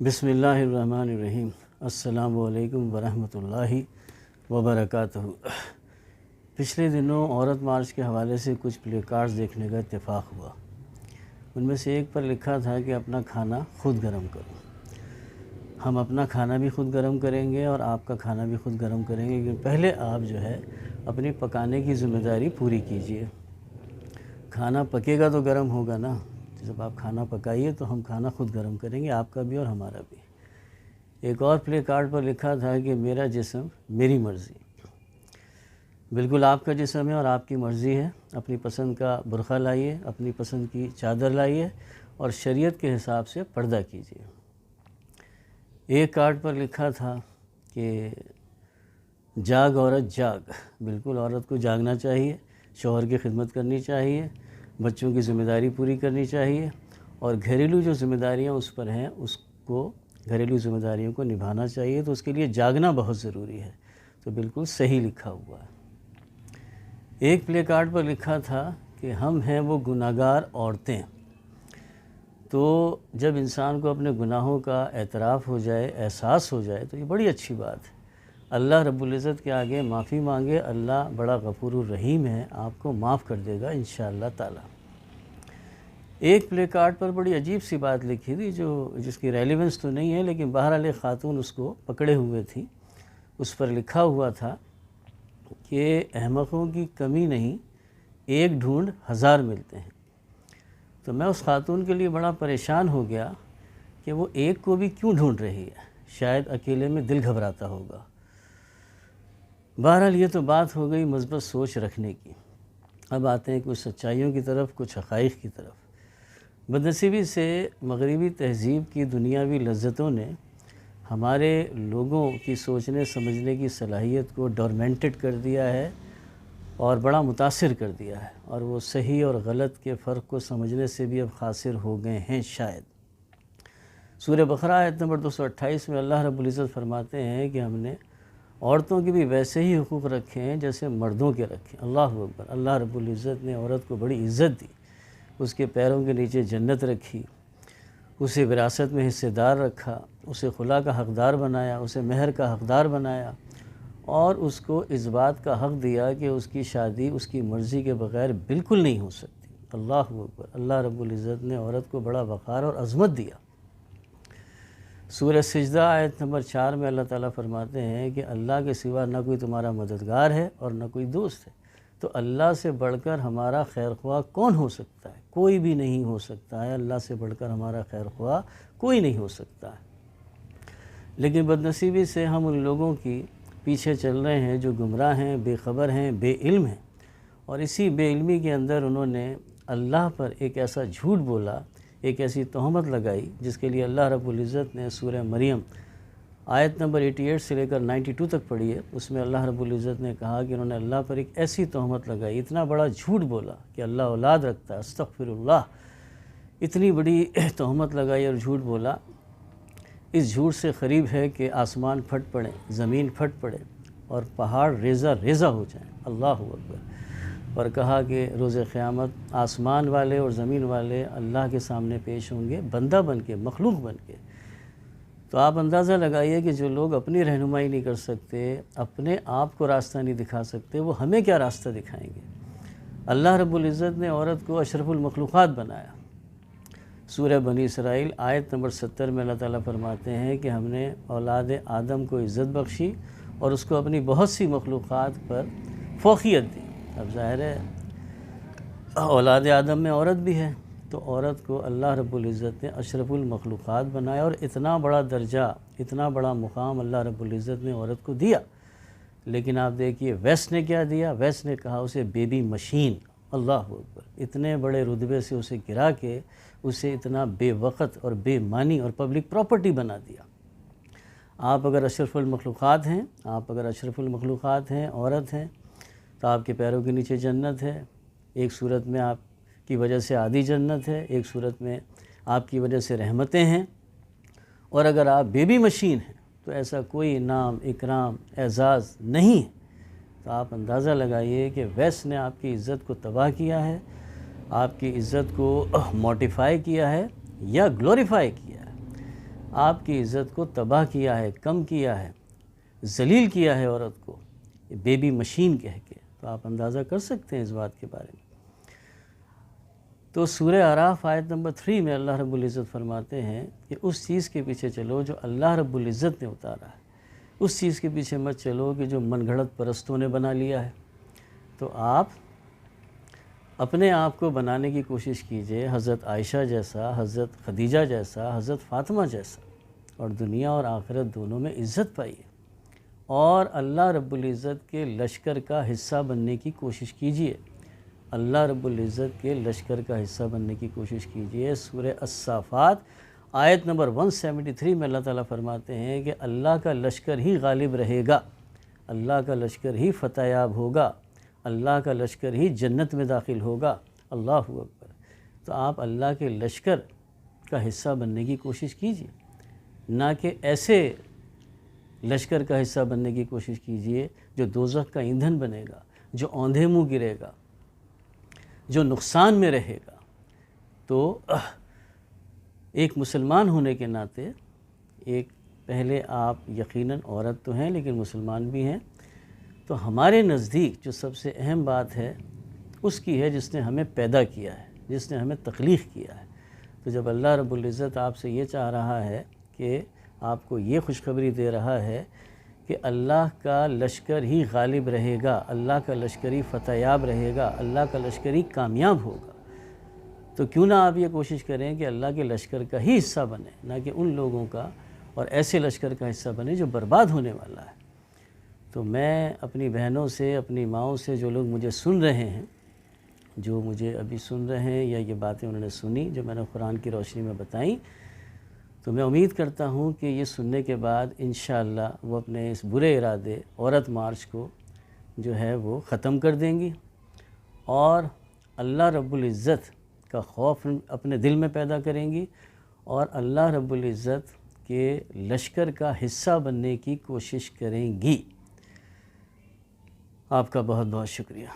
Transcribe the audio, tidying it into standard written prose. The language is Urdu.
بسم اللہ الرحمن الرحیم۔ السلام علیکم ورحمۃ اللہ وبرکاتہ۔ پچھلے دنوں عورت مارچ کے حوالے سے کچھ پلے کارڈز دیکھنے کا اتفاق ہوا۔ ان میں سے ایک پر لکھا تھا کہ اپنا کھانا خود گرم کرو۔ ہم اپنا کھانا بھی خود گرم کریں گے اور آپ کا کھانا بھی خود گرم کریں گے، لیکن پہلے آپ جو ہے اپنی پکانے کی ذمہ داری پوری کیجئے۔ کھانا پکے گا تو گرم ہوگا نا۔ جب آپ کھانا پکائیے تو ہم کھانا خود گرم کریں گے، آپ کا بھی اور ہمارا بھی۔ ایک اور پلے کارڈ پر لکھا تھا کہ میرا جسم میری مرضی۔ بالکل آپ کا جسم ہے اور آپ کی مرضی ہے۔ اپنی پسند کا برقع لائیے، اپنی پسند کی چادر لائیے اور شریعت کے حساب سے پردہ کیجیے۔ ایک کارڈ پر لکھا تھا کہ جاگ عورت جاگ۔ بالکل عورت کو جاگنا چاہیے، شوہر کی خدمت کرنی چاہیے، بچوں کی ذمہ داری پوری کرنی چاہیے اور گھریلو جو ذمہ داریاں اس پر ہیں اس کو گھریلو ذمہ داریوں کو نبھانا چاہیے، تو اس کے لیے جاگنا بہت ضروری ہے۔ تو بالکل صحیح لکھا ہوا ہے۔ ایک پلے کارڈ پر لکھا تھا کہ ہم ہیں وہ گناہگار عورتیں۔ تو جب انسان کو اپنے گناہوں کا اعتراف ہو جائے، احساس ہو جائے تو یہ بڑی اچھی بات ہے۔ اللہ رب العزت کے آگے معافی مانگے، اللہ بڑا غفور الرحیم ہے، آپ کو معاف کر دے گا انشاءاللہ تعالی۔ ایک پلے کارڈ پر بڑی عجیب سی بات لکھی تھی جس کی ریلیونس تو نہیں ہے، لیکن بہرحال ایک خاتون اس کو پکڑے ہوئے تھی۔ اس پر لکھا ہوا تھا کہ احمقوں کی کمی نہیں، ایک ڈھونڈ ہزار ملتے ہیں۔ تو میں اس خاتون کے لیے بڑا پریشان ہو گیا کہ وہ ایک کو بھی کیوں ڈھونڈ رہی ہے، شاید اکیلے میں دل گھبراتا ہوگا۔ بہرحال یہ تو بات ہو گئی مثبت سوچ رکھنے کی۔ اب آتے ہیں کچھ سچائیوں کی طرف، کچھ حقائق کی طرف۔ بدنصیبی سے مغربی تہذیب کی دنیاوی لذتوں نے ہمارے لوگوں کی سوچنے سمجھنے کی صلاحیت کو ڈورمنٹڈ کر دیا ہے اور بڑا متاثر کر دیا ہے، اور وہ صحیح اور غلط کے فرق کو سمجھنے سے بھی اب قاصر ہو گئے ہیں شاید۔ سورہ بقرہ آیت نمبر 228 میں اللہ رب العزت فرماتے ہیں کہ ہم نے عورتوں کے بھی ویسے ہی حقوق رکھے ہیں جیسے مردوں کے رکھے۔ اللہ اکبر! اللہ رب العزت نے عورت کو بڑی عزت دی، اس کے پیروں کے نیچے جنت رکھی، اسے وراثت میں حصے دار رکھا، اسے خلا کا حقدار بنایا، اسے مہر کا حقدار بنایا اور اس کو اس بات کا حق دیا کہ اس کی شادی اس کی مرضی کے بغیر بالکل نہیں ہو سکتی۔ اللہ اکبر! اللہ رب العزت نے عورت کو بڑا وقار اور عظمت دیا۔ سورہ سجدہ آیت نمبر 4 میں اللہ تعالیٰ فرماتے ہیں کہ اللہ کے سوا نہ کوئی تمہارا مددگار ہے اور نہ کوئی دوست ہے، تو اللہ سے بڑھ کر ہمارا خیر خواہ کون ہو سکتا ہے؟ کوئی بھی نہیں ہو سکتا ہے۔ اللہ سے بڑھ کر ہمارا خیر خواہ کوئی نہیں ہو سکتا ہے۔ لیکن بدنصیبی سے ہم ان لوگوں کی پیچھے چل رہے ہیں جو گمراہ ہیں، بے خبر ہیں، بے علم ہیں، اور اسی بے علمی کے اندر انہوں نے اللہ پر ایک ایسا جھوٹ بولا، ایک ایسی تہمت لگائی جس کے لیے اللہ رب العزت نے سورہ مریم آیت نمبر 88 سے لے کر 92 تک پڑھی ہے۔ اس میں اللہ رب العزت نے کہا کہ انہوں نے اللہ پر ایک ایسی تہمت لگائی، اتنا بڑا جھوٹ بولا کہ اللہ اولاد رکھتا ہے، استغفر اللہ، اتنی بڑی تہمت لگائی اور جھوٹ بولا۔ اس جھوٹ سے قریب ہے کہ آسمان پھٹ پڑے، زمین پھٹ پڑے اور پہاڑ ریزہ ریزہ ہو جائیں۔ اللہ اکبر! اور کہا کہ روز قیامت آسمان والے اور زمین والے اللہ کے سامنے پیش ہوں گے بندہ بن کے، مخلوق بن کے۔ تو آپ اندازہ لگائیے کہ جو لوگ اپنی رہنمائی نہیں کر سکتے، اپنے آپ کو راستہ نہیں دکھا سکتے، وہ ہمیں کیا راستہ دکھائیں گے؟ اللہ رب العزت نے عورت کو اشرف المخلوقات بنایا۔ سورہ بنی اسرائیل آیت نمبر 70 میں اللہ تعالیٰ فرماتے ہیں کہ ہم نے اولاد آدم کو عزت بخشی اور اس کو اپنی بہت سی مخلوقات پر فوقیت دی۔ اب ظاہر ہے اولاد آدم میں عورت بھی ہے، تو عورت کو اللہ رب العزت نے اشرف المخلوقات بنایا اور اتنا بڑا درجہ، اتنا بڑا مقام اللہ رب العزت نے عورت کو دیا۔ لیکن آپ دیکھیے ویسٹ نے کیا دیا؟ ویسٹ نے کہا اسے بیبی مشین۔ اللہ اکبر! اتنے بڑے رتبے سے اسے گرا کے اسے اتنا بے وقت اور بے معنی اور پبلک پراپرٹی بنا دیا۔ آپ اگر اشرف المخلوقات ہیں، آپ اگر اشرف المخلوقات ہیں، عورت ہیں، تو آپ کے پیروں کے نیچے جنت ہے۔ ایک صورت میں آپ کی وجہ سے آدھی جنت ہے، ایک صورت میں آپ کی وجہ سے رحمتیں ہیں، اور اگر آپ بیبی مشین ہیں تو ایسا کوئی انعام، اکرام، اعزاز نہیں ہے۔ تو آپ اندازہ لگائیے کہ ویسٹ نے آپ کی عزت کو تباہ کیا ہے، آپ کی عزت کو موٹیفائی کیا ہے یا گلوریفائی کیا ہے۔ آپ کی عزت کو تباہ کیا ہے، کم کیا ہے، ذلیل کیا ہے عورت کو بیبی مشین کہہ کے، تو آپ اندازہ کر سکتے ہیں اس بات کے بارے میں۔ تو سورہ اعراف آیت نمبر 3 میں اللہ رب العزت فرماتے ہیں کہ اس چیز کے پیچھے چلو جو اللہ رب العزت نے اتارا ہے، اس چیز کے پیچھے مت چلو کہ جو من گھڑت پرستوں نے بنا لیا ہے۔ تو آپ اپنے آپ کو بنانے کی کوشش کیجئے حضرت عائشہ جیسا، حضرت خدیجہ جیسا، حضرت فاطمہ جیسا، اور دنیا اور آخرت دونوں میں عزت پائیے، اور اللہ رب العزت کے لشکر کا حصہ بننے کی کوشش کیجئے، اللہ رب العزت کے لشکر کا حصہ بننے کی کوشش کیجئے۔ سورہ الصافات آیت نمبر 173 میں اللہ تعالیٰ فرماتے ہیں کہ اللہ کا لشکر ہی غالب رہے گا، اللہ کا لشکر ہی فتح یاب ہوگا، اللہ کا لشکر ہی جنت میں داخل ہوگا۔ اللہ اکبر۔ تو آپ اللہ کے لشکر کا حصہ بننے کی کوشش کیجئے، نہ کہ ایسے لشکر کا حصہ بننے کی کوشش کیجئے جو دوزخ کا ایندھن بنے گا، جو اوندھے منہ گرے گا، جو نقصان میں رہے گا۔ تو ایک مسلمان ہونے کے ناطے پہلے آپ یقیناً عورت تو ہیں لیکن مسلمان بھی ہیں، تو ہمارے نزدیک جو سب سے اہم بات ہے اس کی ہے جس نے ہمیں پیدا کیا ہے، جس نے ہمیں تخلیق کیا ہے۔ تو جب اللہ رب العزت آپ سے یہ چاہ رہا ہے کہ آپ کو یہ خوشخبری دے رہا ہے کہ اللہ کا لشکر ہی غالب رہے گا، اللہ کا لشکر ہی فتح یاب رہے گا، اللہ کا لشکر ہی کامیاب ہوگا، تو کیوں نہ آپ یہ کوشش کریں کہ اللہ کے لشکر کا ہی حصہ بنے، نہ کہ ان لوگوں کا اور ایسے لشکر کا حصہ بنے جو برباد ہونے والا ہے۔ تو میں اپنی بہنوں سے، اپنی ماؤں سے، جو لوگ مجھے سن رہے ہیں، جو مجھے ابھی سن رہے ہیں یا یہ باتیں انہوں نے سنی جو میں نے قرآن کی روشنی میں بتائیں، تو میں امید کرتا ہوں کہ یہ سننے کے بعد انشاءاللہ وہ اپنے اس برے ارادے عورت مارچ کو جو ہے وہ ختم کر دیں گی، اور اللہ رب العزت کا خوف اپنے دل میں پیدا کریں گی، اور اللہ رب العزت کے لشکر کا حصہ بننے کی کوشش کریں گی۔ آپ کا بہت بہت شکریہ۔